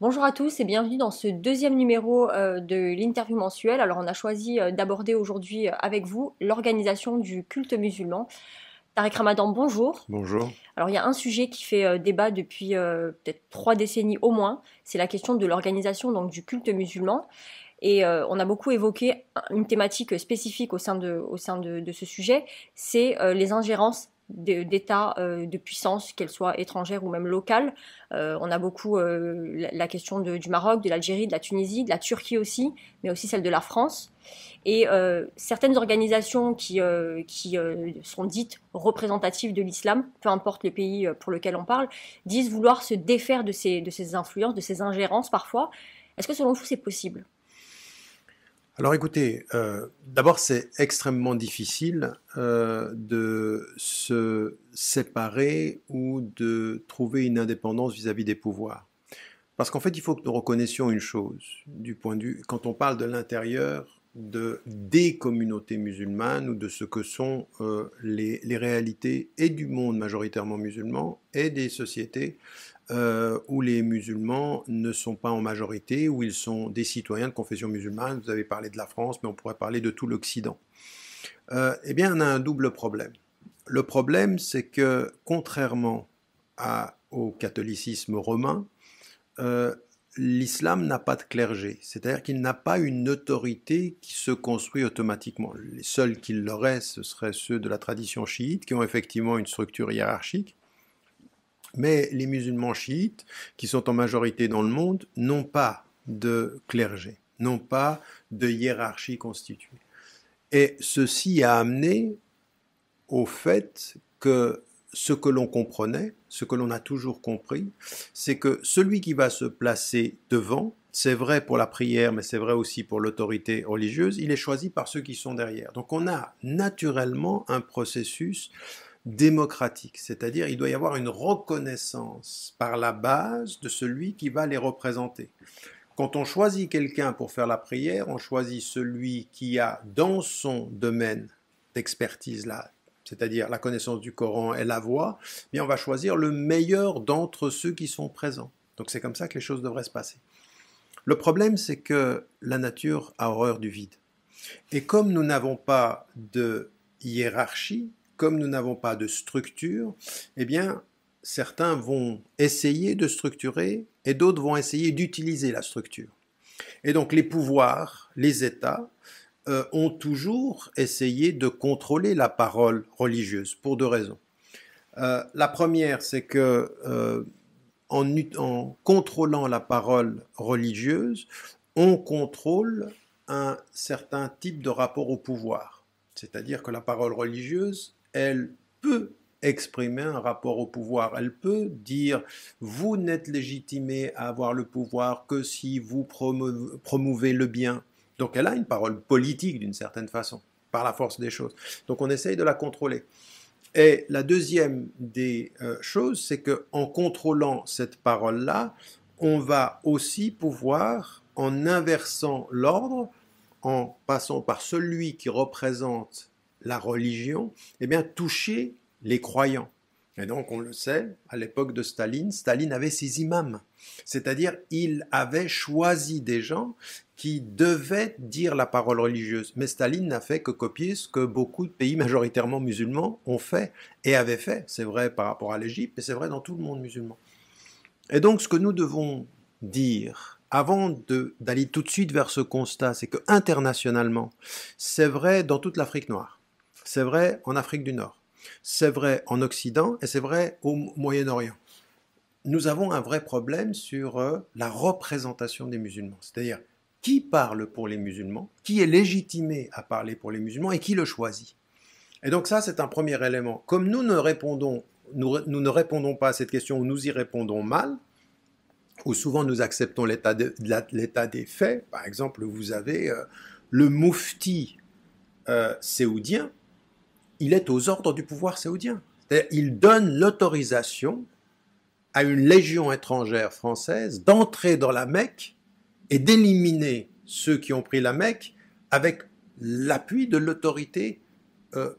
Bonjour à tous et bienvenue dans ce deuxième numéro de l'interview mensuelle. Alors on a choisi d'aborder aujourd'hui avec vous l'organisation du culte musulman. Tariq Ramadan, bonjour. Bonjour. Alors il y a un sujet qui fait débat depuis peut-être 3 décennies au moins, c'est la question de l'organisation donc du culte musulman. Et on a beaucoup évoqué une thématique spécifique au sein de ce sujet, c'est les ingérences d'États de puissance, qu'elles soient étrangères ou même locales. On a beaucoup la question du Maroc, de l'Algérie, de la Tunisie, de la Turquie aussi, mais aussi celle de la France. Et certaines organisations qui sont dites représentatives de l'islam, peu importe le pays pour lequel on parle, disent vouloir se défaire de ces influences, de ces ingérences parfois. Est-ce que selon vous c'est possible? Alors écoutez, d'abord c'est extrêmement difficile de se séparer ou de trouver une indépendance vis-à-vis des pouvoirs. Parce qu'en fait, il faut que nous reconnaissions une chose, du point de vue, quand on parle de l'intérieur des communautés musulmanes ou de ce que sont les réalités et du monde majoritairement musulman et des sociétés où les musulmans ne sont pas en majorité, où ils sont des citoyens de confession musulmane. Vous avez parlé de la France, mais on pourrait parler de tout l'Occident. Eh bien, on a un double problème. Le problème, c'est que contrairement au catholicisme romain, euh, l'islam n'a pas de clergé, c'est-à-dire qu'il n'a pas une autorité qui se construit automatiquement. Les seuls qui l'auraient, ce seraient ceux de la tradition chiite, qui ont effectivement une structure hiérarchique, mais les musulmans chiites, qui sont en majorité dans le monde, n'ont pas de clergé, n'ont pas de hiérarchie constituée. Et ceci a amené au fait que ce que l'on comprenait, ce que l'on a toujours compris, c'est que celui qui va se placer devant, c'est vrai pour la prière, mais c'est vrai aussi pour l'autorité religieuse, il est choisi par ceux qui sont derrière. Donc on a naturellement un processus démocratique, c'est-à-dire il doit y avoir une reconnaissance par la base de celui qui va les représenter. Quand on choisit quelqu'un pour faire la prière, on choisit celui qui a dans son domaine d'expertise là, c'est-à-dire la connaissance du Coran et la voix, bien on va choisir le meilleur d'entre ceux qui sont présents. Donc c'est comme ça que les choses devraient se passer. Le problème, c'est que la nature a horreur du vide. Et comme nous n'avons pas de hiérarchie, comme nous n'avons pas de structure, eh bien, certains vont essayer de structurer et d'autres vont essayer d'utiliser la structure. Et donc les pouvoirs, les États, ont toujours essayé de contrôler la parole religieuse pour deux raisons. La première, c'est que en contrôlant la parole religieuse, on contrôle un certain type de rapport au pouvoir. C'est-à-dire que la parole religieuse, elle peut exprimer un rapport au pouvoir. Elle peut dire, vous n'êtes légitimé à avoir le pouvoir que si vous promouvez le bien. Donc elle a une parole politique d'une certaine façon, par la force des choses. Donc on essaye de la contrôler. Et la deuxième des choses, c'est qu'en contrôlant cette parole-là, on va aussi pouvoir, en inversant l'ordre, en passant par celui qui représente la religion, eh bien, toucher les croyants. Et donc, on le sait, à l'époque de Staline, Staline avait ses imams. C'est-à-dire, il avait choisi des gens qui devaient dire la parole religieuse. Mais Staline n'a fait que copier ce que beaucoup de pays majoritairement musulmans ont fait et avaient fait. C'est vrai par rapport à l'Égypte, et c'est vrai dans tout le monde musulman. Et donc, ce que nous devons dire, avant d'aller tout de suite vers ce constat, c'est que internationalement, c'est vrai dans toute l'Afrique noire, c'est vrai en Afrique du Nord, c'est vrai en Occident et c'est vrai au Moyen-Orient. Nous avons un vrai problème sur la représentation des musulmans, c'est-à-dire qui parle pour les musulmans, qui est légitimé à parler pour les musulmans et qui le choisit. Et donc ça, c'est un premier élément. Comme nous ne répondons pas à cette question ou nous y répondons mal, ou souvent nous acceptons l'état des faits. Par exemple, vous avez le moufti séoudien, il est aux ordres du pouvoir séoudien. C'est-à-dire, il donne l'autorisation à une légion étrangère française d'entrer dans la Mecque et d'éliminer ceux qui ont pris la Mecque avec l'appui de l'autorité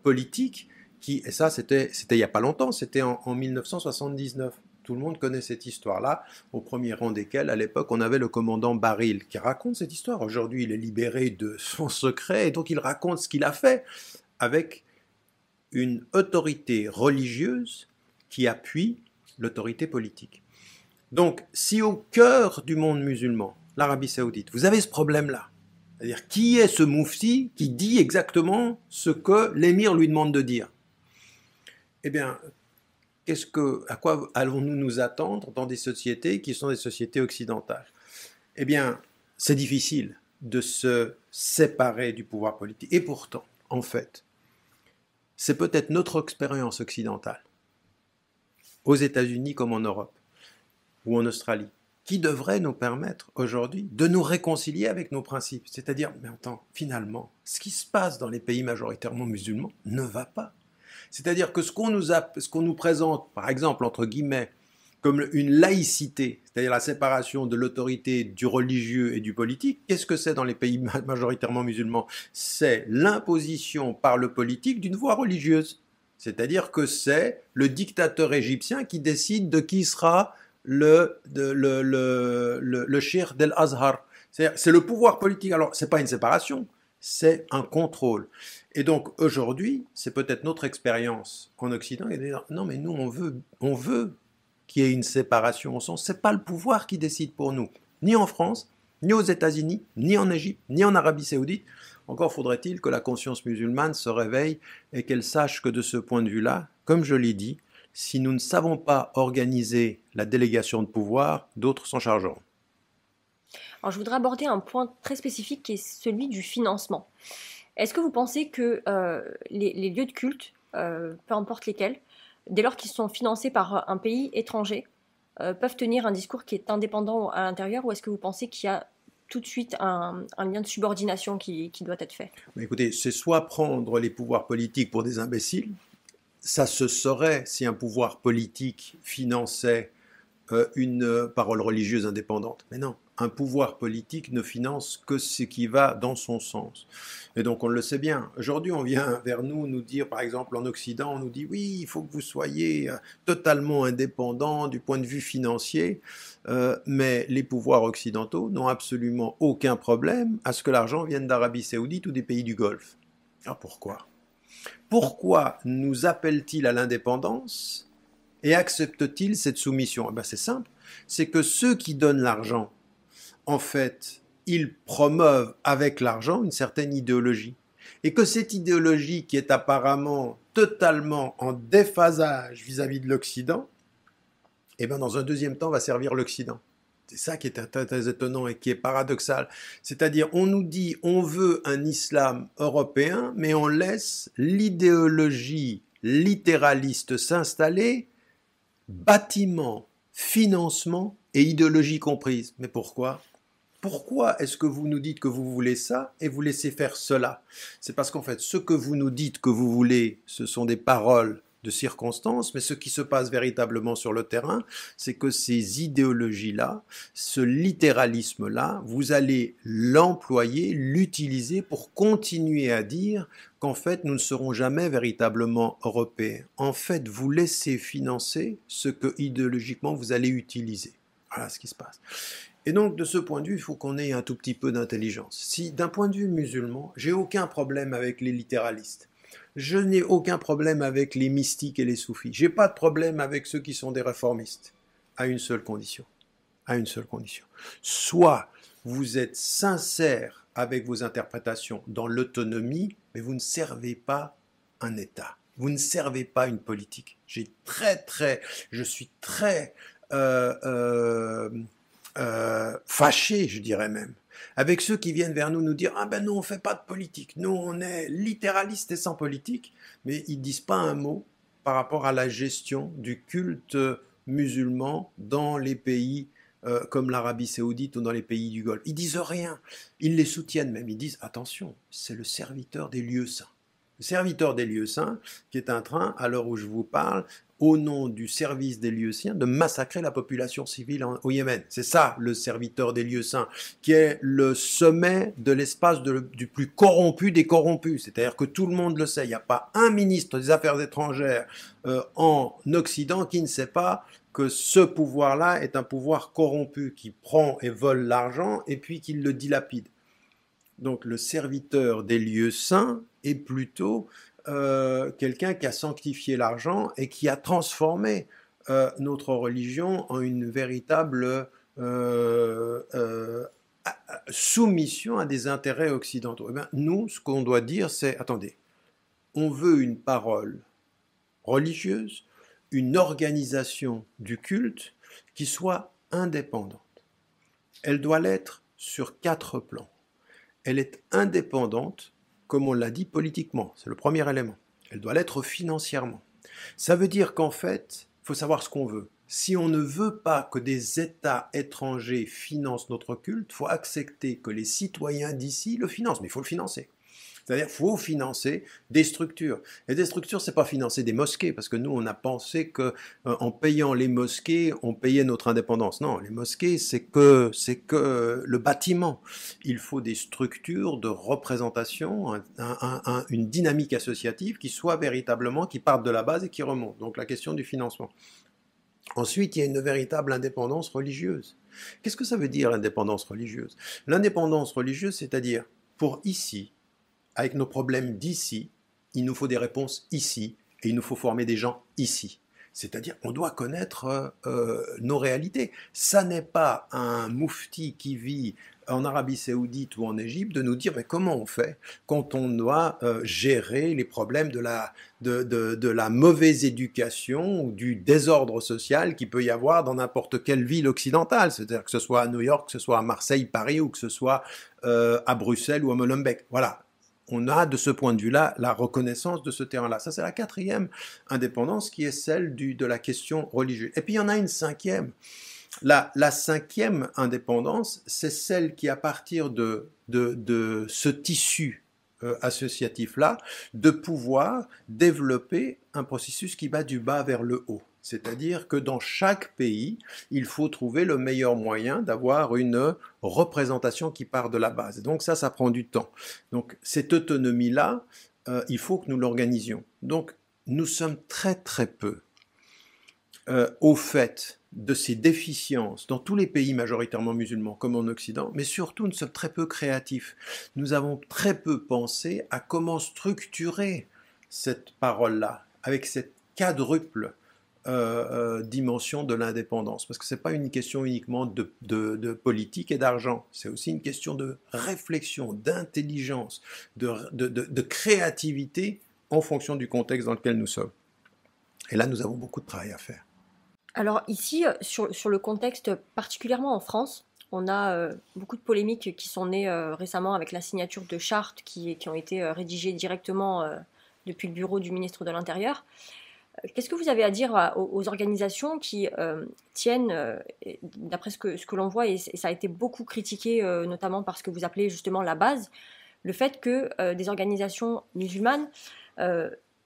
politique qui, et ça c'était il n'y a pas longtemps, c'était en 1979. Tout le monde connaît cette histoire-là, au premier rang desquels, à l'époque, on avait le commandant Baril, qui raconte cette histoire. Aujourd'hui, il est libéré de son secret, et donc il raconte ce qu'il a fait avec une autorité religieuse qui appuie l'autorité politique. Donc, si au cœur du monde musulman, l'Arabie Saoudite, vous avez ce problème-là, c'est-à-dire qui est ce moufti qui dit exactement ce que l'émir lui demande de dire? Eh bien, à quoi allons-nous nous attendre dans des sociétés qui sont des sociétés occidentales? Eh bien, c'est difficile de se séparer du pouvoir politique. Et pourtant, en fait, c'est peut-être notre expérience occidentale, aux États-Unis comme en Europe, ou en Australie, qui devrait nous permettre aujourd'hui de nous réconcilier avec nos principes. C'est-à-dire, mais attends, finalement, ce qui se passe dans les pays majoritairement musulmans ne va pas. C'est-à-dire que ce qu'on nous présente, par exemple, entre guillemets, comme une laïcité, c'est-à-dire la séparation de l'autorité du religieux et du politique, qu'est-ce que c'est dans les pays majoritairement musulmans? C'est l'imposition par le politique d'une voie religieuse. C'est-à-dire que c'est le dictateur égyptien qui décide de qui sera le Cheikh d'El-Azhar. C'est le pouvoir politique. Alors, ce n'est pas une séparation, c'est un contrôle. Et donc, aujourd'hui, c'est peut-être notre expérience en Occident, et de dire, non, mais nous, on veut qu'il y ait une séparation au sens, ce n'est pas le pouvoir qui décide pour nous, ni en France, ni aux États-Unis, ni en Égypte, ni en Arabie Saoudite. Encore faudrait-il que la conscience musulmane se réveille et qu'elle sache que de ce point de vue-là, comme je l'ai dit, si nous ne savons pas organiser la délégation de pouvoir, d'autres s'en chargeront. Alors, je voudrais aborder un point très spécifique qui est celui du financement. Est-ce que vous pensez que les lieux de culte, peu importe lesquels, dès lors qu'ils sont financés par un pays étranger, peuvent tenir un discours qui est indépendant à l'intérieur, ou est-ce que vous pensez qu'il y a tout de suite un lien de subordination qui doit être fait? Mais écoutez, c'est soit prendre les pouvoirs politiques pour des imbéciles, ça se saurait si un pouvoir politique finançait une parole religieuse indépendante. Mais non, un pouvoir politique ne finance que ce qui va dans son sens. Et donc on le sait bien. Aujourd'hui, on vient vers nous dire, par exemple en Occident, on nous dit oui, il faut que vous soyez totalement indépendant du point de vue financier, mais les pouvoirs occidentaux n'ont absolument aucun problème à ce que l'argent vienne d'Arabie Saoudite ou des pays du Golfe. Alors pourquoi? Pourquoi nous appelle-t-il à l'indépendance et accepte-t-il cette soumission? Eh bien, c'est simple, c'est que ceux qui donnent l'argent, en fait, ils promeuvent avec l'argent une certaine idéologie. Et que cette idéologie qui est apparemment totalement en déphasage vis-à-vis de l'Occident, eh bien, dans un deuxième temps, va servir l'Occident. C'est ça qui est très étonnant et qui est paradoxal. C'est-à-dire, on nous dit, on veut un islam européen, mais on laisse l'idéologie littéraliste s'installer, bâtiment, financement et idéologie comprise. Mais pourquoi? Pourquoi est-ce que vous nous dites que vous voulez ça et vous laissez faire cela? C'est parce qu'en fait, ce que vous nous dites que vous voulez, ce sont des paroles de circonstances, mais ce qui se passe véritablement sur le terrain, c'est que ces idéologies-là, ce littéralisme-là, vous allez l'employer, l'utiliser pour continuer à dire qu'en fait, nous ne serons jamais véritablement européens. En fait, vous laissez financer ce que idéologiquement vous allez utiliser. Voilà ce qui se passe. Et donc, de ce point de vue, il faut qu'on ait un tout petit peu d'intelligence. Si, d'un point de vue musulman, j'ai aucun problème avec les littéralistes, je n'ai aucun problème avec les mystiques et les soufis, j'ai pas de problème avec ceux qui sont des réformistes, à une seule condition. À une seule condition. Soit vous êtes sincère avec vos interprétations dans l'autonomie, mais vous ne servez pas un État. Vous ne servez pas une politique. Je suis très fâché, je dirais même, avec ceux qui viennent vers nous dire « Ah ben nous on fait pas de politique, nous on est littéralistes et sans politique », mais ils disent pas un mot par rapport à la gestion du culte musulman dans les pays comme l'Arabie Saoudite ou dans les pays du Golfe. Ils disent rien, ils les soutiennent même, ils disent « Attention, c'est le serviteur des lieux saints ». Le serviteur des lieux saints qui est en train, à l'heure où je vous parle, au nom du service des lieux saints, de massacrer la population civile au Yémen. C'est ça, le serviteur des lieux saints, qui est le sommet de l'espace du plus corrompu des corrompus. C'est-à-dire que tout le monde le sait. Il n'y a pas un ministre des Affaires étrangères en Occident qui ne sait pas que ce pouvoir-là est un pouvoir corrompu, qui prend et vole l'argent et puis qui le dilapide. Donc le serviteur des lieux saints est plutôt quelqu'un qui a sanctifié l'argent et qui a transformé notre religion en une véritable soumission à des intérêts occidentaux. Eh bien, nous, ce qu'on doit dire, c'est, attendez, on veut une parole religieuse, une organisation du culte qui soit indépendante. Elle doit l'être sur 4 plans. Elle est indépendante, comme on l'a dit, politiquement. C'est le premier élément. Elle doit l'être financièrement. Ça veut dire qu'en fait, il faut savoir ce qu'on veut. Si on ne veut pas que des États étrangers financent notre culte, il faut accepter que les citoyens d'ici le financent, mais il faut le financer. C'est-à-dire qu'il faut financer des structures. Et des structures, ce n'est pas financer des mosquées, parce que nous, on a pensé qu'en payant les mosquées, on payait notre indépendance. Non, les mosquées, c'est que le bâtiment. Il faut des structures de représentation, une dynamique associative qui soit véritablement, qui parte de la base et qui remonte. Donc la question du financement. Ensuite, il y a une véritable indépendance religieuse. Qu'est-ce que ça veut dire, l'indépendance religieuse? L'indépendance religieuse, c'est-à-dire, pour ici, avec nos problèmes d'ici, il nous faut des réponses ici, et il nous faut former des gens ici. C'est-à-dire, on doit connaître nos réalités. Ça n'est pas un moufti qui vit en Arabie Saoudite ou en Égypte de nous dire mais comment on fait quand on doit gérer les problèmes de la mauvaise éducation ou du désordre social qu'il peut y avoir dans n'importe quelle ville occidentale. C'est-à-dire que ce soit à New York, que ce soit à Marseille, Paris ou que ce soit à Bruxelles ou à Molenbeek. Voilà. On a de ce point de vue-là la reconnaissance de ce terrain-là. Ça, c'est la 4e indépendance qui est celle de la question religieuse. Et puis, il y en a une 5e. La 5e indépendance, c'est celle qui, à partir de ce tissu associatif-là, de pouvoir développer un processus qui va du bas vers le haut. C'est-à-dire que dans chaque pays, il faut trouver le meilleur moyen d'avoir une représentation qui part de la base. Et donc ça prend du temps. Donc cette autonomie-là, il faut que nous l'organisions. Donc nous sommes très très peu au fait de ces déficiences dans tous les pays majoritairement musulmans comme en Occident, mais surtout nous sommes très peu créatifs. Nous avons très peu pensé à comment structurer cette parole-là avec cette quadruple dimension de l'indépendance. Parce que ce n'est pas une question uniquement de politique et d'argent, c'est aussi une question de réflexion, d'intelligence, de créativité en fonction du contexte dans lequel nous sommes. Et là, nous avons beaucoup de travail à faire. Alors ici, sur le contexte, particulièrement en France, on a beaucoup de polémiques qui sont nées récemment avec la signature de chartes qui ont été rédigées directement depuis le bureau du ministre de l'Intérieur. Qu'est-ce que vous avez à dire aux organisations qui tiennent, d'après ce que l'on voit, et ça a été beaucoup critiqué, notamment par ce que vous appelez justement la base, le fait que des organisations musulmanes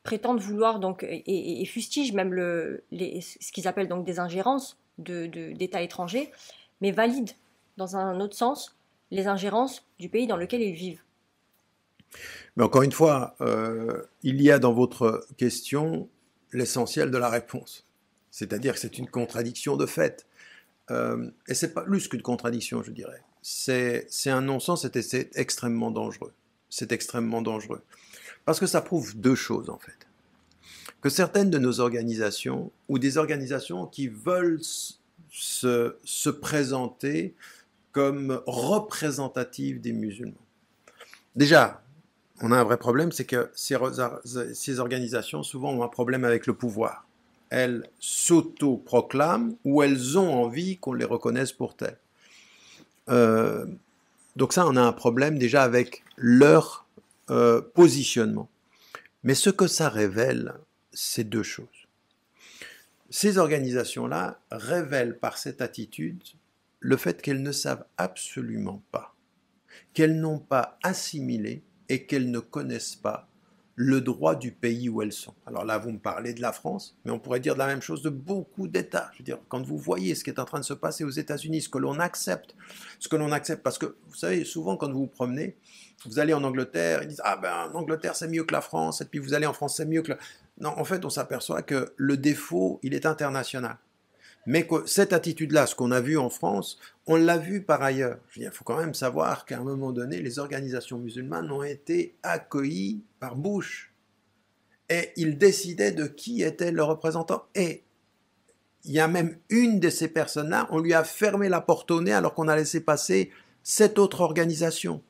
prétendent vouloir donc et fustigent même ce qu'ils appellent donc des ingérences d'États étrangers, mais valident dans un autre sens les ingérences du pays dans lequel ils vivent. Mais encore une fois, il y a dans votre question l'essentiel de la réponse. C'est-à-dire que c'est une contradiction de fait. Et c'est pas plus qu'une contradiction, je dirais. C'est un non-sens et c'est extrêmement dangereux. C'est extrêmement dangereux. Parce que ça prouve 2 choses, en fait. Que certaines de nos organisations, ou des organisations qui veulent se présenter comme représentatives des musulmans. Déjà, on a un vrai problème, c'est que ces organisations, souvent, ont un problème avec le pouvoir. Elles s'auto-proclament ou elles ont envie qu'on les reconnaisse pour telles. Donc ça, on a un problème déjà avec leur positionnement. Mais ce que ça révèle, c'est 2 choses. Ces organisations-là révèlent par cette attitude le fait qu'elles ne savent absolument pas, qu'elles n'ont pas assimilé et qu'elles ne connaissent pas le droit du pays où elles sont. Alors là, vous me parlez de la France, mais on pourrait dire de la même chose de beaucoup d'États. Je veux dire, quand vous voyez ce qui est en train de se passer aux États-Unis, ce que l'on accepte, parce que vous savez, souvent quand vous vous promenez, vous allez en Angleterre, ils disent ah ben en Angleterre c'est mieux que la France, et puis vous allez en France c'est mieux que la... Non, en fait, on s'aperçoit que le défaut, il est international. Mais que cette attitude-là, ce qu'on a vu en France, on l'a vu par ailleurs. Il faut quand même savoir qu'à un moment donné, les organisations musulmanes ont été accueillies par Bush. Et il décidait de qui était le représentant. Et il y a même une de ces personnes-là, on lui a fermé la porte au nez alors qu'on a laissé passer 7 autres organisations.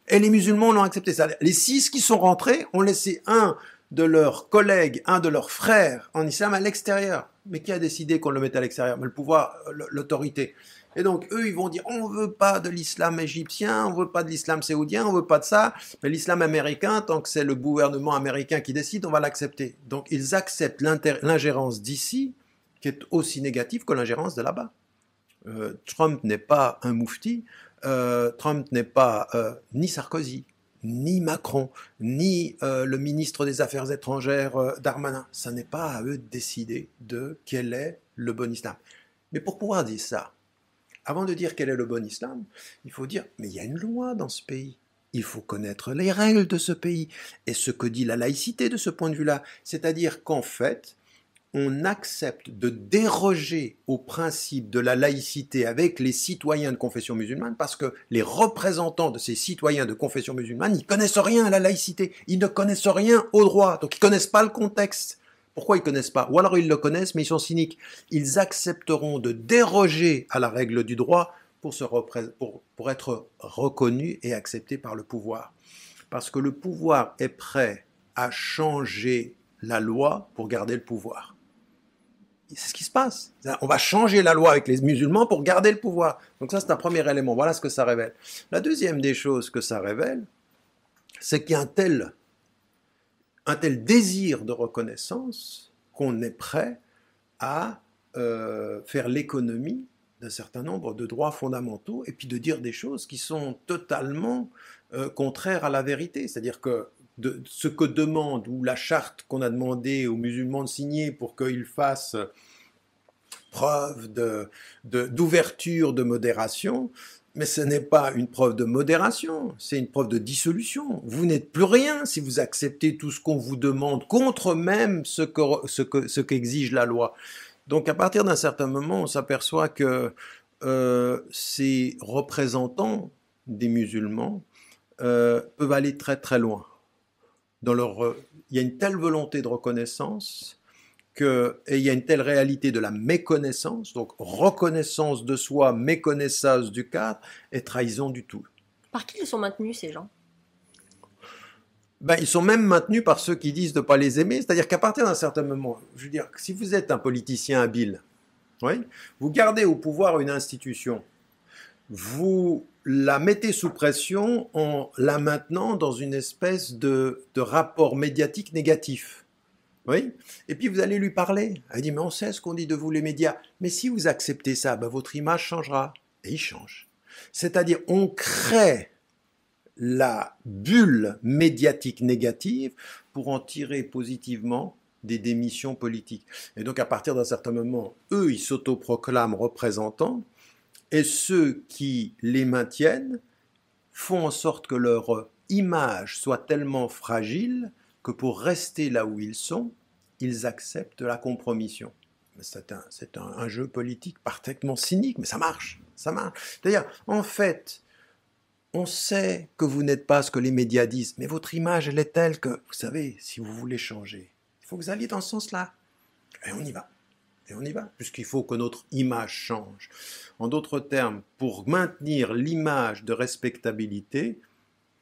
Et les musulmans l'ont accepté. Les 6 qui sont rentrés ont laissé un de leurs collègues, un de leurs frères en islam à l'extérieur. Mais qui a décidé qu'on le mette à l'extérieur? Mais le pouvoir, l'autorité. Et donc, eux, ils vont dire, on ne veut pas de l'islam égyptien, on ne veut pas de l'islam saoudien, on ne veut pas de ça, mais l'islam américain, tant que c'est le gouvernement américain qui décide, on va l'accepter. Donc, ils acceptent l'ingérence d'ici, qui est aussi négative que l'ingérence de là-bas. Trump n'est pas un moufti, Trump n'est pas ni Sarkozy, ni Macron, ni le ministre des Affaires étrangères Darmanin. Ça n'est pas à eux de décider de quel est le bon islam. Mais pour pouvoir dire ça, avant de dire quel est le bon islam, il faut dire, mais il y a une loi dans ce pays. Il faut connaître les règles de ce pays et ce que dit la laïcité de ce point de vue-là. C'est-à-dire qu'en fait, on accepte de déroger au principe de la laïcité avec les citoyens de confession musulmane parce que les représentants de ces citoyens de confession musulmane, ils connaissent rien à la laïcité, ils ne connaissent rien au droit, donc ils connaissent pas le contexte. Pourquoi ils connaissent pas? Ou alors ils le connaissent, mais ils sont cyniques. Ils accepteront de déroger à la règle du droit pour être reconnus et acceptés par le pouvoir. Parce que le pouvoir est prêt à changer la loi pour garder le pouvoir. C'est ce qui se passe. On va changer la loi avec les musulmans pour garder le pouvoir. Donc ça, c'est un premier élément. Voilà ce que ça révèle. La deuxième des choses que ça révèle, c'est qu'il y a un tel désir de reconnaissance qu'on est prêt à faire l'économie d'un certain nombre de droits fondamentaux et puis de dire des choses qui sont totalement contraires à la vérité. C'est-à-dire que ce que demande, ou la charte qu'on a demandé aux musulmans de signer pour qu'ils fassent preuve d'ouverture, de modération, mais ce n'est pas une preuve de modération, c'est une preuve de dissolution. Vous n'êtes plus rien si vous acceptez tout ce qu'on vous demande, contre même ce qu'exige la loi. Donc à partir d'un certain moment, on s'aperçoit que ces représentants des musulmans peuvent aller très très loin. Il y a une telle volonté de reconnaissance et il y a une telle réalité de la méconnaissance, donc reconnaissance de soi, méconnaissance du cadre et trahison du tout. Par qui ils sont maintenus, ces gens? Ils sont même maintenus par ceux qui disent de ne pas les aimer, c'est-à-dire qu'à partir d'un certain moment, je veux dire, si vous êtes un politicien habile, oui, vous gardez au pouvoir une institution, vous la mettez sous pression en la maintenant dans une espèce de rapport médiatique négatif. Oui. Et puis vous allez lui parler. Elle dit, mais on sait ce qu'on dit de vous les médias. Mais si vous acceptez ça, votre image changera. Et il change. C'est-à-dire, on crée la bulle médiatique négative pour en tirer positivement des démissions politiques. Et donc à partir d'un certain moment, eux, ils s'autoproclament représentants, et ceux qui les maintiennent font en sorte que leur image soit tellement fragile que pour rester là où ils sont, ils acceptent la compromission. C'est un jeu politique parfaitement cynique, mais ça marche, ça marche. C'est-à-dire, en fait, on sait que vous n'êtes pas ce que les médias disent, mais votre image, elle est telle que, vous savez, si vous voulez changer, il faut que vous alliez dans ce sens-là. Et on y va. Et on y va, puisqu'il faut que notre image change. En d'autres termes, pour maintenir l'image de respectabilité,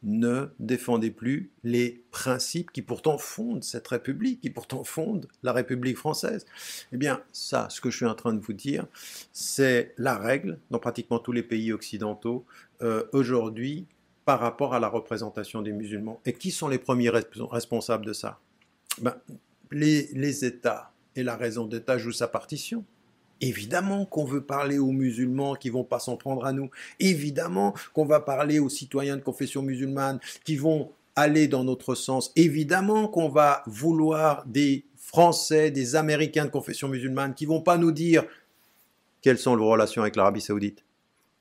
ne défendez plus les principes qui pourtant fondent cette République, qui pourtant fondent la République française. Eh bien, ça, ce que je suis en train de vous dire, c'est la règle dans pratiquement tous les pays occidentaux aujourd'hui par rapport à la représentation des musulmans. Et qui sont les premiers responsables de ça? Les États. Et la raison d'État joue sa partition. Évidemment qu'on veut parler aux musulmans qui vont pas s'en prendre à nous. Évidemment qu'on va parler aux citoyens de confession musulmane qui vont aller dans notre sens. Évidemment qu'on va vouloir des Français, des Américains de confession musulmane qui vont pas nous dire quelles sont vos relations avec l'Arabie Saoudite,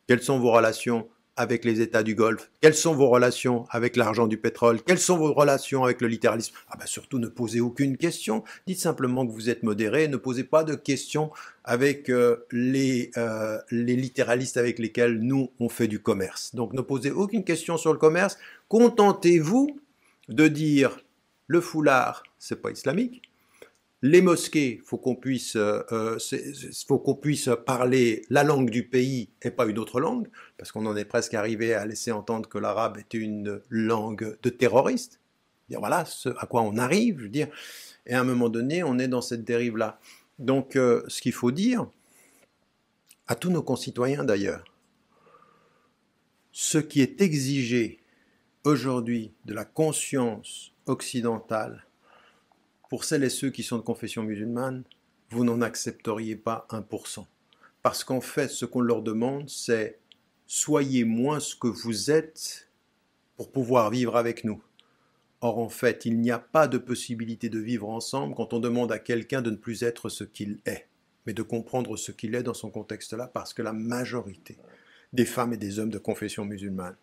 quelles sont vos relations avec les États du Golfe, quelles sont vos relations avec l'argent du pétrole, quelles sont vos relations avec le littéralisme. Ah ben surtout ne posez aucune question, dites simplement que vous êtes modéré, ne posez pas de questions avec les littéralistes avec lesquels nous on fait du commerce. Donc ne posez aucune question sur le commerce, contentez-vous de dire le foulard c'est pas islamique, les mosquées, faut qu'on puisse parler la langue du pays et pas une autre langue, parce qu'on en est presque arrivé à laisser entendre que l'arabe était une langue de terroristes. Voilà ce à quoi on arrive, je veux dire. Et à un moment donné, on est dans cette dérive-là. Donc, ce qu'il faut dire à tous nos concitoyens d'ailleurs, ce qui est exigé aujourd'hui de la conscience occidentale pour celles et ceux qui sont de confession musulmane, vous n'en accepteriez pas 1%. Parce qu'en fait, ce qu'on leur demande, c'est soyez moins ce que vous êtes pour pouvoir vivre avec nous. Or, en fait, il n'y a pas de possibilité de vivre ensemble quand on demande à quelqu'un de ne plus être ce qu'il est, mais de comprendre ce qu'il est dans son contexte-là, parce que la majorité des femmes et des hommes de confession musulmane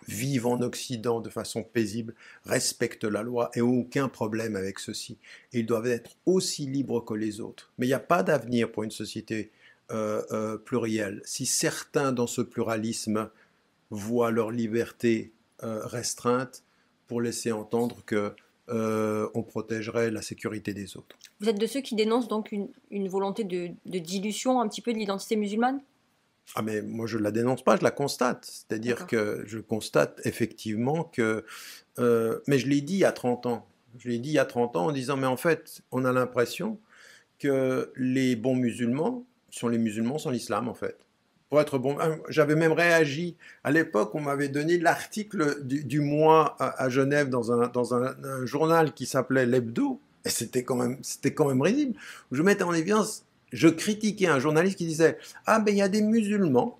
vivent en Occident de façon paisible, respectent la loi et n'ont aucun problème avec ceci. Et ils doivent être aussi libres que les autres. Mais il n'y a pas d'avenir pour une société plurielle. Si certains dans ce pluralisme voient leur liberté restreinte pour laisser entendre que on protégerait la sécurité des autres. Vous êtes de ceux qui dénoncent donc une volonté de dilution un petit peu de l'identité musulmane ? Ah mais moi je ne la dénonce pas, je la constate. C'est-à-dire que je constate effectivement que... mais je l'ai dit il y a 30 ans. Je l'ai dit il y a 30 ans en disant mais en fait on a l'impression que les bons musulmans sont les musulmans sans l'islam en fait. Pour être bon, j'avais même réagi à l'époque, on m'avait donné l'article du mois à Genève dans un journal qui s'appelait l'Hebdo, et c'était quand même risible. Je mettais en évidence, je critiquais un journaliste qui disait « Ah ben il y a des musulmans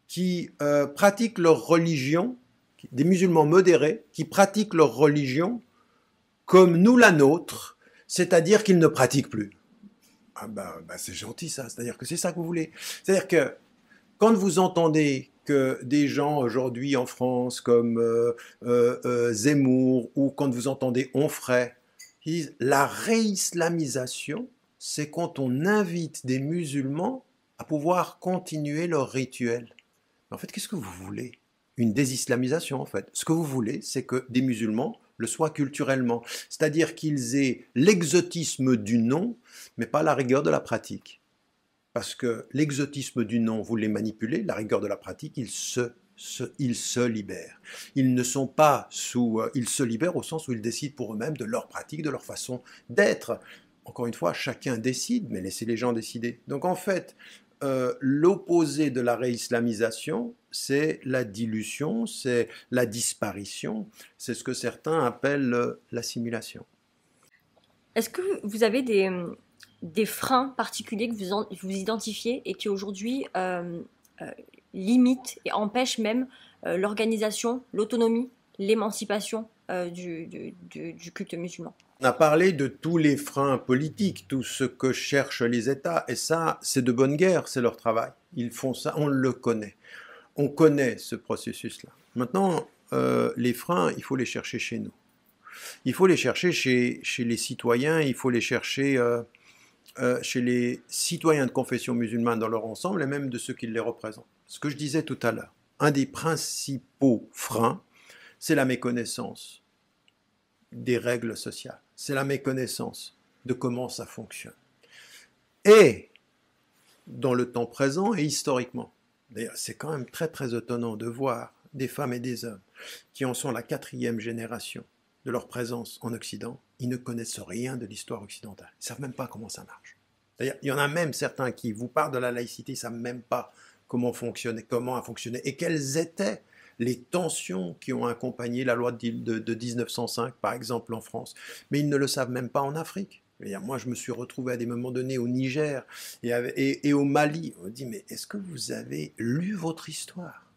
qui pratiquent leur religion, des musulmans modérés, qui pratiquent leur religion comme nous la nôtre, c'est-à-dire qu'ils ne pratiquent plus. » Ah bah c'est gentil ça, c'est-à-dire que c'est ça que vous voulez. C'est-à-dire que quand vous entendez que des gens aujourd'hui en France comme Zemmour, ou quand vous entendez Onfray, qui disent la réislamisation, c'est quand on invite des musulmans à pouvoir continuer leur rituel. En fait, qu'est-ce que vous voulez? Une désislamisation, en fait. Ce que vous voulez, c'est que des musulmans le soient culturellement. C'est-à-dire qu'ils aient l'exotisme du nom, mais pas la rigueur de la pratique. Parce que l'exotisme du nom, vous les manipulez, la rigueur de la pratique, ils se libèrent. Ils ne sont pas ils se libèrent au sens où ils décident pour eux-mêmes de leur pratique, de leur façon d'être. Encore une fois, chacun décide, mais laissez les gens décider. Donc en fait, l'opposé de la réislamisation, c'est la dilution, c'est la disparition, c'est ce que certains appellent l'assimilation. Est-ce que vous avez des freins particuliers que vous identifiez et qui aujourd'hui limitent et empêchent même l'organisation, l'autonomie, l'émancipation du culte musulman? On a parlé de tous les freins politiques, tout ce que cherchent les États, et ça, c'est de bonne guerre, c'est leur travail. Ils font ça, on le connaît. On connaît ce processus-là. Maintenant, les freins, il faut les chercher chez nous. Il faut les chercher chez les citoyens, il faut les chercher chez les citoyens de confession musulmane dans leur ensemble, et même de ceux qui les représentent. Ce que je disais tout à l'heure, un des principaux freins, c'est la méconnaissance des règles sociales. C'est la méconnaissance de comment ça fonctionne. Et dans le temps présent et historiquement, d'ailleurs c'est quand même très très étonnant de voir des femmes et des hommes qui en sont la 4e génération de leur présence en Occident, ils ne connaissent rien de l'histoire occidentale. Ils ne savent même pas comment ça marche. D'ailleurs, il y en a même certains qui vous parlent de la laïcité, ils ne savent même pas comment a fonctionné et quelles étaient les tensions qui ont accompagné la loi de 1905, par exemple en France. Mais ils ne le savent même pas en Afrique. Moi, je me suis retrouvé à des moments donnés au Niger et au Mali. On me dit, mais est-ce que vous avez lu votre histoire?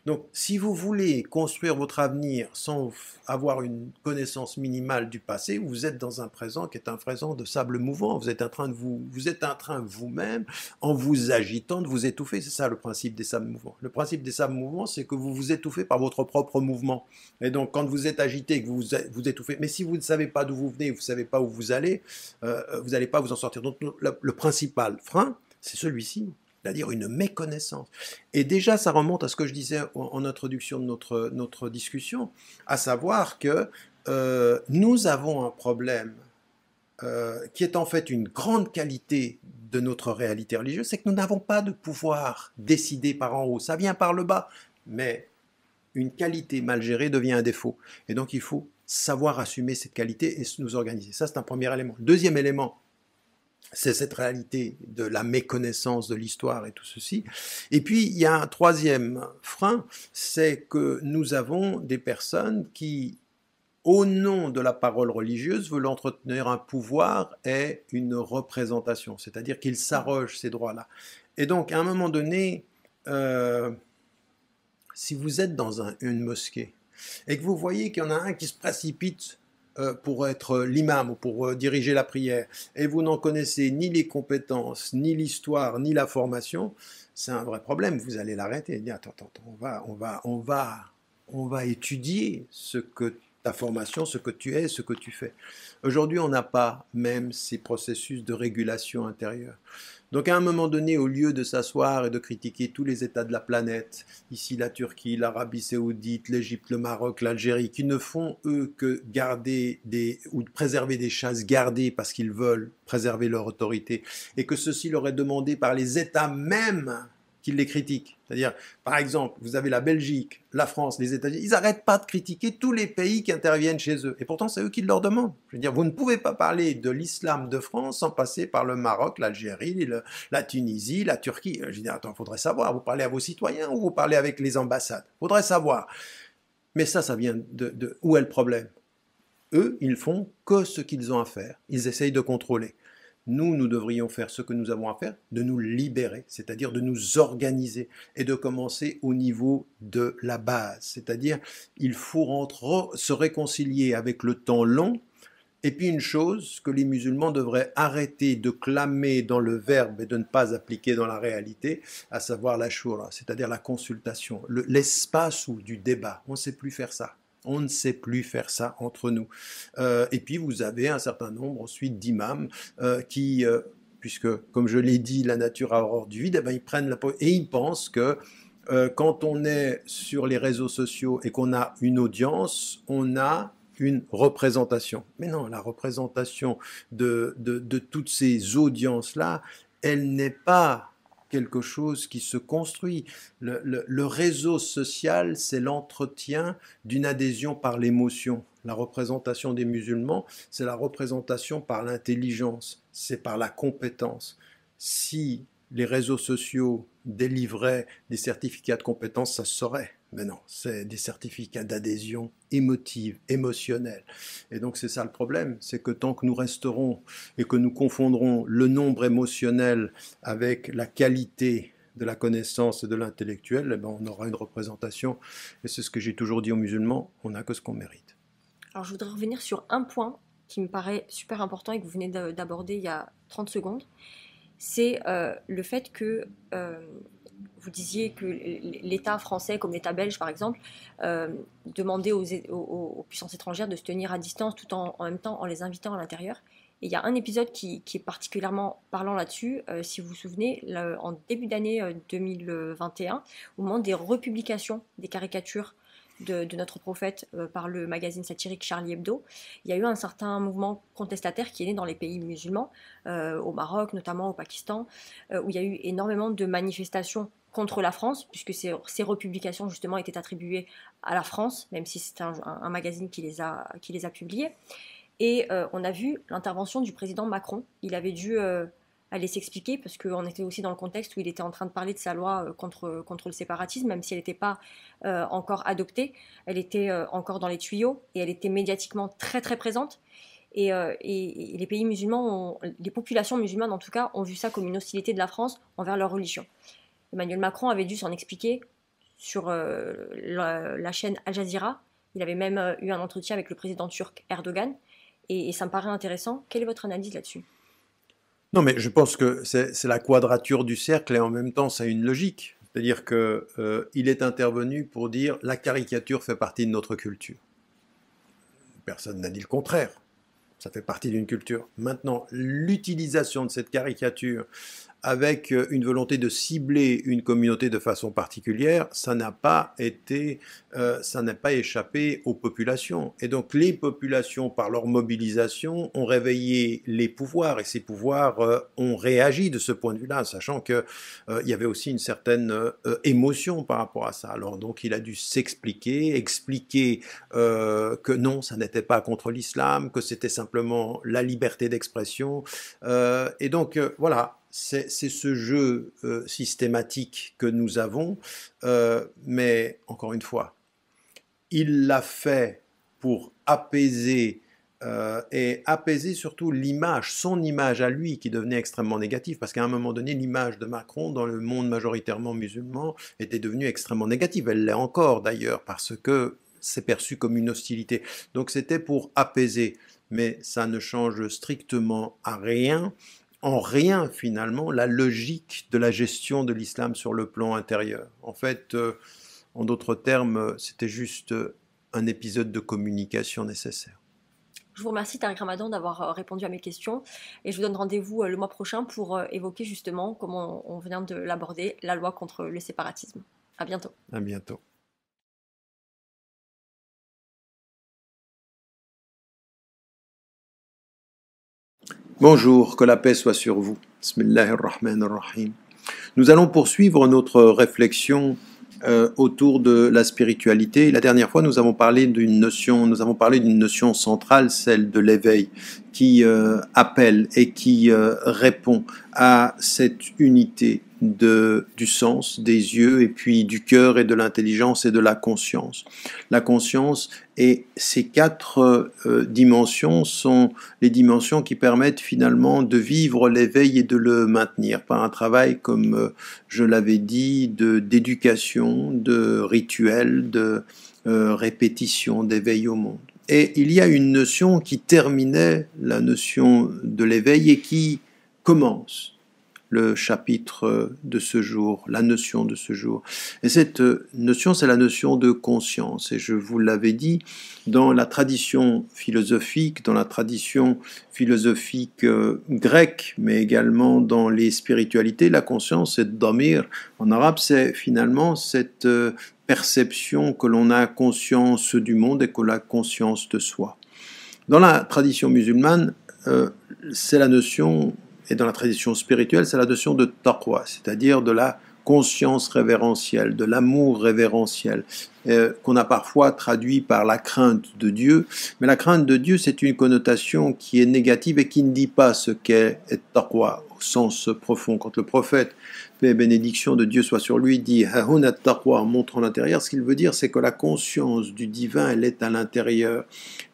Donc, si vous voulez construire votre avenir sans avoir une connaissance minimale du passé, vous êtes dans un présent qui est un présent de sable mouvant. Vous êtes en train de vous êtes en train vous-même, en vous agitant, de vous étouffer. C'est ça le principe des sables mouvants. Le principe des sables mouvants, c'est que vous vous étouffez par votre propre mouvement. Et donc, quand vous êtes agité, que vous étouffez, mais si vous ne savez pas d'où vous venez, vous ne savez pas où vous allez, vous n'allez pas vous en sortir. Donc, le principal frein, c'est celui-ci, c'est-à-dire une méconnaissance. Et déjà, ça remonte à ce que je disais en introduction de notre discussion, à savoir que nous avons un problème qui est en fait une grande qualité de notre réalité religieuse, c'est que nous n'avons pas de pouvoir décider par en haut. Ça vient par le bas, mais une qualité mal gérée devient un défaut. Et donc, il faut savoir assumer cette qualité et nous organiser. Ça, c'est un premier élément. Le deuxième élément, c'est cette réalité de la méconnaissance de l'histoire et tout ceci. Et puis, il y a un troisième frein, c'est que nous avons des personnes qui, au nom de la parole religieuse, veulent entretenir un pouvoir et une représentation, c'est-à-dire qu'ils s'arrogent ces droits-là. Et donc, à un moment donné, si vous êtes dans une mosquée et que vous voyez qu'il y en a un qui se précipite pour être l'imam ou pour diriger la prière, et vous n'en connaissez ni les compétences, ni l'histoire, ni la formation, c'est un vrai problème. Vous allez l'arrêter et dire attends, on va étudier ce que ta formation, ce que tu es, ce que tu fais. Aujourd'hui, on n'a pas même ces processus de régulation intérieure. Donc à un moment donné, au lieu de s'asseoir et de critiquer tous les États de la planète, ici la Turquie, l'Arabie Saoudite, l'Égypte, le Maroc, l'Algérie, qui ne font eux que garder ou préserver des chasses gardées parce qu'ils veulent préserver leur autorité, et que ceci leur est demandé par les États mêmes qui les critiquent. C'est-à-dire, par exemple, vous avez la Belgique, la France, les États-Unis, ils n'arrêtent pas de critiquer tous les pays qui interviennent chez eux. Et pourtant, c'est eux qui leur demandent. Je veux dire, vous ne pouvez pas parler de l'islam de France sans passer par le Maroc, l'Algérie, la Tunisie, la Turquie. Je veux dire, attends, il faudrait savoir, vous parlez à vos citoyens ou vous parlez avec les ambassades? Il faudrait savoir. Mais ça vient où est le problème? Eux, ils font que ce qu'ils ont à faire. Ils essayent de contrôler. Nous devrions faire ce que nous avons à faire, de nous libérer, c'est-à-dire de nous organiser et de commencer au niveau de la base. C'est-à-dire, il faut se réconcilier avec le temps long. Et puis une chose que les musulmans devraient arrêter de clamer dans le verbe et de ne pas appliquer dans la réalité, à savoir la shura, c'est-à-dire la consultation, l'espace du débat. On ne sait plus faire ça. On ne sait plus faire ça entre nous. Et puis vous avez un certain nombre ensuite d'imams qui, puisque comme je l'ai dit, la nature a horreur du vide, eh ben, ils prennent et ils pensent que quand on est sur les réseaux sociaux et qu'on a une audience, on a une représentation. Mais non, la représentation de toutes ces audiences-là, elle n'est pas quelque chose qui se construit. Le réseau social, c'est l'entretien d'une adhésion par l'émotion. La représentation des musulmans, c'est la représentation par l'intelligence, c'est par la compétence. Si les réseaux sociaux délivraient des certificats de compétence, ça se saurait. Mais non, c'est des certificats d'adhésion émotive, émotionnelle. Et donc c'est ça le problème, c'est que tant que nous resterons et que nous confondrons le nombre émotionnel avec la qualité de la connaissance et de l'intellectuel, eh ben on aura une représentation, et c'est ce que j'ai toujours dit aux musulmans, on n'a que ce qu'on mérite. Alors je voudrais revenir sur un point qui me paraît super important et que vous venez d'aborder il y a 30 secondes. C'est le fait que vous disiez que l'État français, comme l'État belge par exemple, demandait aux puissances étrangères de se tenir à distance tout en même temps en les invitant à l'intérieur. Et il y a un épisode qui est particulièrement parlant là-dessus, si vous vous souvenez, en début d'année 2021, au moment des republications des caricatures de notre prophète par le magazine satirique Charlie Hebdo, il y a eu un certain mouvement contestataire qui est né dans les pays musulmans, au Maroc notamment, au Pakistan, où il y a eu énormément de manifestations contre la France, puisque ces republications justement étaient attribuées à la France, même si c'est un magazine qui les a publiées. Et on a vu l'intervention du président Macron. Il avait dû aller s'expliquer, parce qu'on était aussi dans le contexte où il était en train de parler de sa loi contre le séparatisme, même si elle n'était pas encore adoptée, elle était encore dans les tuyaux, et elle était médiatiquement très très présente. Et les pays musulmans, les populations musulmanes en tout cas, ont vu ça comme une hostilité de la France envers leur religion. Emmanuel Macron avait dû s'en expliquer sur la chaîne Al Jazeera. Il avait même eu un entretien avec le président turc Erdogan. Et ça me paraît intéressant. Quelle est votre analyse là-dessus? Non, mais je pense que c'est la quadrature du cercle et en même temps, ça a une logique. C'est-à-dire que il est intervenu pour dire la caricature fait partie de notre culture. Personne n'a dit le contraire. Ça fait partie d'une culture. Maintenant, l'utilisation de cette caricature avec une volonté de cibler une communauté de façon particulière, ça n'a pas échappé aux populations. Et donc les populations, par leur mobilisation, ont réveillé les pouvoirs, et ces pouvoirs ont réagi de ce point de vue-là, sachant que il y avait aussi une certaine émotion par rapport à ça. Alors donc il a dû expliquer que non, ça n'était pas contre l'islam, que c'était simplement la liberté d'expression, et donc voilà. C'est ce jeu systématique que nous avons, mais encore une fois, il l'a fait pour apaiser et apaiser surtout l'image, son image à lui qui devenait extrêmement négative, parce qu'à un moment donné, l'image de Macron dans le monde majoritairement musulman était devenue extrêmement négative. Elle l'est encore d'ailleurs, parce que c'est perçu comme une hostilité. Donc c'était pour apaiser, mais ça ne change strictement à rien en rien finalement la logique de la gestion de l'islam sur le plan intérieur. En fait, en d'autres termes, c'était juste un épisode de communication nécessaire. Je vous remercie, Tariq Ramadan, d'avoir répondu à mes questions. Et je vous donne rendez-vous le mois prochain pour évoquer justement, comme on vient de l'aborder, la loi contre le séparatisme. À bientôt. À bientôt. Bonjour, que la paix soit sur vous. Bismillahirrahmanirrahim. Nous allons poursuivre notre réflexion autour de la spiritualité. La dernière fois, nous avons parlé d'une notion centrale, celle de l'éveil, qui appelle et qui répond à cette unité du sens, des yeux, et puis du cœur et de l'intelligence et de la conscience. La conscience et ces quatre dimensions sont les dimensions qui permettent finalement de vivre l'éveil et de le maintenir par un travail, comme je l'avais dit, d'éducation, de rituel, de répétition, d'éveil au monde. Et il y a une notion qui terminait la notion de l'éveil et qui commence le chapitre de ce jour, la notion de ce jour. Et cette notion, c'est la notion de conscience. Et je vous l'avais dit, dans la tradition philosophique grecque, mais également dans les spiritualités, la conscience, c'est damir. En arabe, c'est finalement cette perception que l'on a conscience du monde et que l'on a conscience de soi. Dans la tradition musulmane, c'est la notion, et dans la tradition spirituelle, c'est la notion de taqwa, c'est-à-dire de la conscience révérentielle, de l'amour révérentiel, qu'on a parfois traduit par la crainte de Dieu. Mais la crainte de Dieu, c'est une connotation qui est négative et qui ne dit pas ce qu'est taqwa au sens profond. Quand le prophète, paix et bénédiction de Dieu soit sur lui, dit « Hahuna taqwa » en montrant l'intérieur, ce qu'il veut dire, c'est que la conscience du divin, elle est à l'intérieur.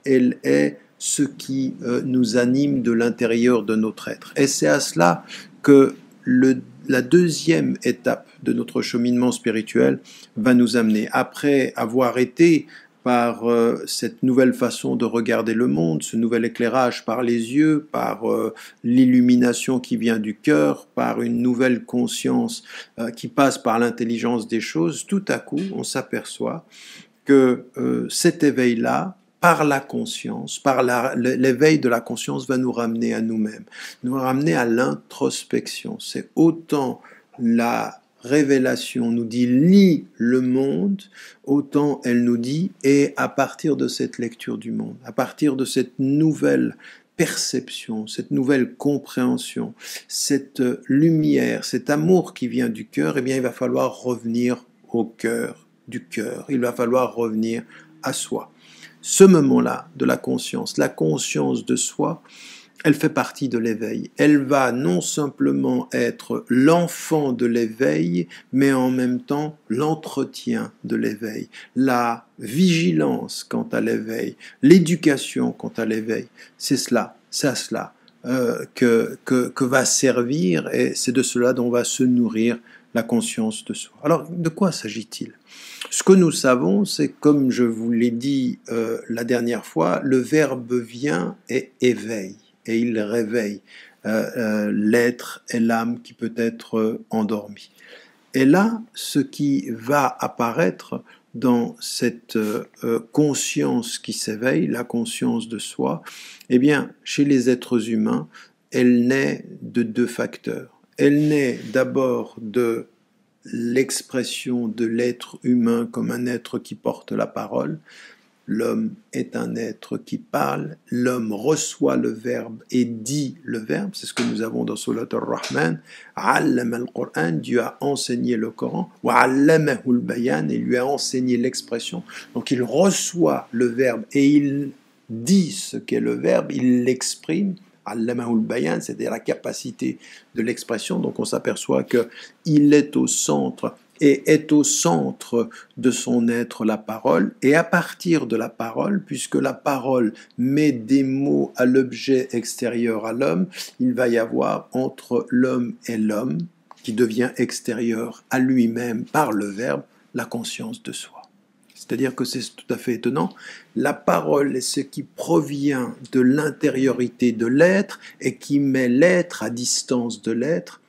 Elle est ce qui nous anime de l'intérieur de notre être. Et c'est à cela que la deuxième étape de notre cheminement spirituel va nous amener. Après avoir été par cette nouvelle façon de regarder le monde, ce nouvel éclairage par les yeux, par l'illumination qui vient du cœur, par une nouvelle conscience qui passe par l'intelligence des choses, tout à coup, on s'aperçoit que cet éveil-là, par la conscience, par l'éveil de la conscience, va nous ramener à nous-mêmes, nous ramener à l'introspection. C'est autant la révélation nous dit « lis le monde », autant elle nous dit « et à partir de cette lecture du monde, à partir de cette nouvelle perception, cette nouvelle compréhension, cette lumière, cet amour qui vient du cœur, eh bien il va falloir revenir au cœur du cœur, il va falloir revenir à soi. » Ce moment-là de la conscience de soi, elle fait partie de l'éveil. Elle va non simplement être l'enfant de l'éveil, mais en même temps l'entretien de l'éveil, la vigilance quant à l'éveil, l'éducation quant à l'éveil. C'est à cela que va servir, et c'est de cela dont va se nourrir la conscience de soi. Alors, de quoi s'agit-il? Ce que nous savons, c'est, comme je vous l'ai dit la dernière fois, le verbe vient et éveille, et il réveille l'être et l'âme qui peut être endormi. Et là, ce qui va apparaître dans cette conscience qui s'éveille, la conscience de soi, eh bien, chez les êtres humains, elle naît de deux facteurs. Elle naît d'abord de l'expression de l'être humain comme un être qui porte la parole. L'homme est un être qui parle, l'homme reçoit le verbe et dit le verbe, c'est ce que nous avons dans Surat Ar-Rahman. Allama al-Qur'an, Dieu a enseigné le Coran, wa allamahu al-bayan, et lui a enseigné l'expression. Donc il reçoit le verbe et il dit ce qu'est le verbe, il l'exprime. Allamahu al-bayan, c'est-à-dire la capacité de l'expression. Donc on s'aperçoit qu'il est au centre et est au centre de son être la parole, et à partir de la parole, puisque la parole met des mots à l'objet extérieur à l'homme, il va y avoir entre l'homme et l'homme, qui devient extérieur à lui-même par le verbe, la conscience de soi. C'est-à-dire que c'est tout à fait étonnant, la parole est ce qui provient de l'intériorité de l'être et qui met l'être à distance de l'être,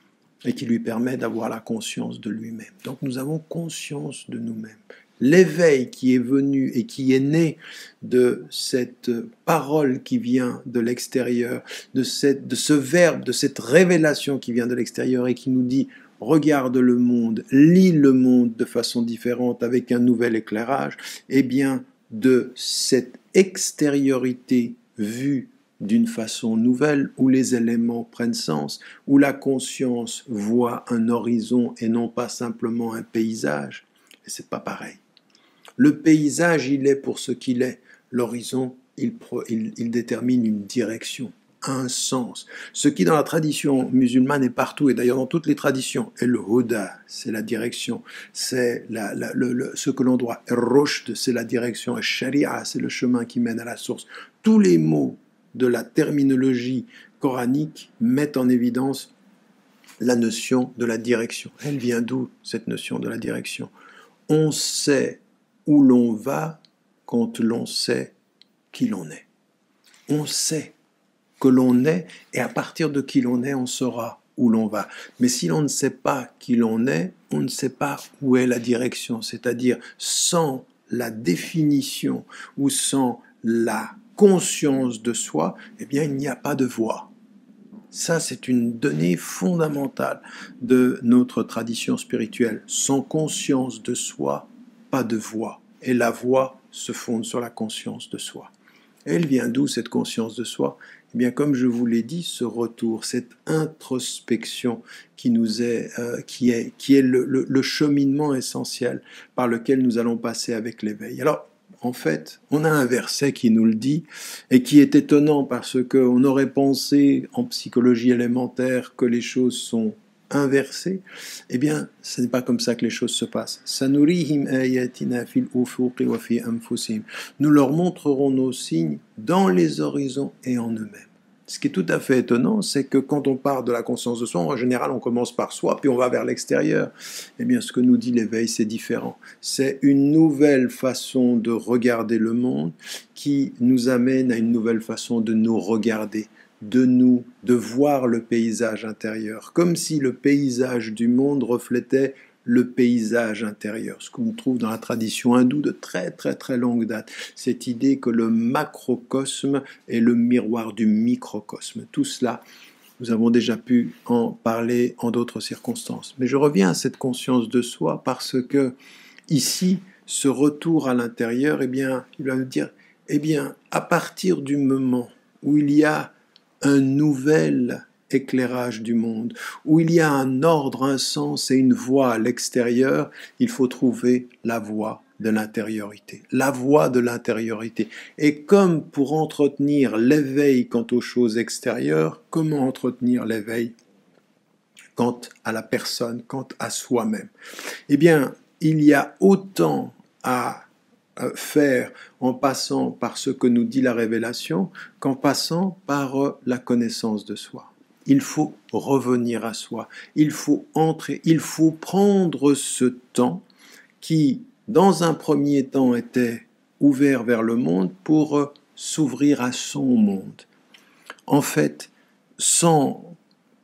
et qui lui permet d'avoir la conscience de lui-même. Donc nous avons conscience de nous-mêmes. L'éveil qui est venu et qui est né de cette parole qui vient de l'extérieur, de ce verbe, de cette révélation qui vient de l'extérieur et qui nous dit « regarde le monde, lis le monde de façon différente avec un nouvel éclairage », eh bien de cette extériorité vue d'une façon nouvelle, où les éléments prennent sens, où la conscience voit un horizon et non pas simplement un paysage. Et c'est pas pareil. Le paysage, il est pour ce qu'il est. L'horizon, il détermine une direction, un sens. Ce qui dans la tradition musulmane est partout, et d'ailleurs dans toutes les traditions, est le huda, c'est la direction, c'est ce que l'on doit. Rushd, c'est la direction. Et sharia, c'est le chemin qui mène à la source. Tous les mots de la terminologie coranique mettent en évidence la notion de la direction. Elle vient d'où, cette notion de la direction? On sait où l'on va quand l'on sait qui l'on est. On sait que l'on est, et à partir de qui l'on est, on saura où l'on va. Mais si l'on ne sait pas qui l'on est, on ne sait pas où est la direction. C'est-à-dire, sans la définition ou sans la conscience de soi, eh bien, il n'y a pas de voie. Ça, c'est une donnée fondamentale de notre tradition spirituelle. Sans conscience de soi, pas de voie. Et la voie se fonde sur la conscience de soi. Et elle vient d'où, cette conscience de soi? Eh bien, comme je vous l'ai dit, ce retour, cette introspection qui est le cheminement essentiel par lequel nous allons passer avec l'éveil. Alors, en fait, on a un verset qui nous le dit et qui est étonnant parce qu'on aurait pensé en psychologie élémentaire que les choses sont inversées. Eh bien, ce n'est pas comme ça que les choses se passent. Sanurihim ayatina fil ufuqi wa fi anfusihim. Nous leur montrerons nos signes dans les horizons et en eux-mêmes. Ce qui est tout à fait étonnant, c'est que quand on part de la conscience de soi, en général, on commence par soi, puis on va vers l'extérieur. Eh bien, ce que nous dit l'éveil, c'est différent. C'est une nouvelle façon de regarder le monde qui nous amène à une nouvelle façon de nous regarder, de voir le paysage intérieur, comme si le paysage du monde reflétait le paysage intérieur, ce qu'on trouve dans la tradition hindoue de très très très longue date, cette idée que le macrocosme est le miroir du microcosme. Tout cela, nous avons déjà pu en parler en d'autres circonstances. Mais je reviens à cette conscience de soi parce que ici, ce retour à l'intérieur, eh bien, il va nous dire, eh bien, à partir du moment où il y a un nouvel éclairage du monde, où il y a un ordre, un sens et une voie à l'extérieur, il faut trouver la voie de l'intériorité. La voie de l'intériorité. Et comme pour entretenir l'éveil quant aux choses extérieures, comment entretenir l'éveil quant à la personne, quant à soi-même? Eh bien, il y a autant à faire en passant par ce que nous dit la révélation qu'en passant par la connaissance de soi. Il faut revenir à soi, il faut entrer, il faut prendre ce temps qui, dans un premier temps, était ouvert vers le monde pour s'ouvrir à son monde. En fait, sans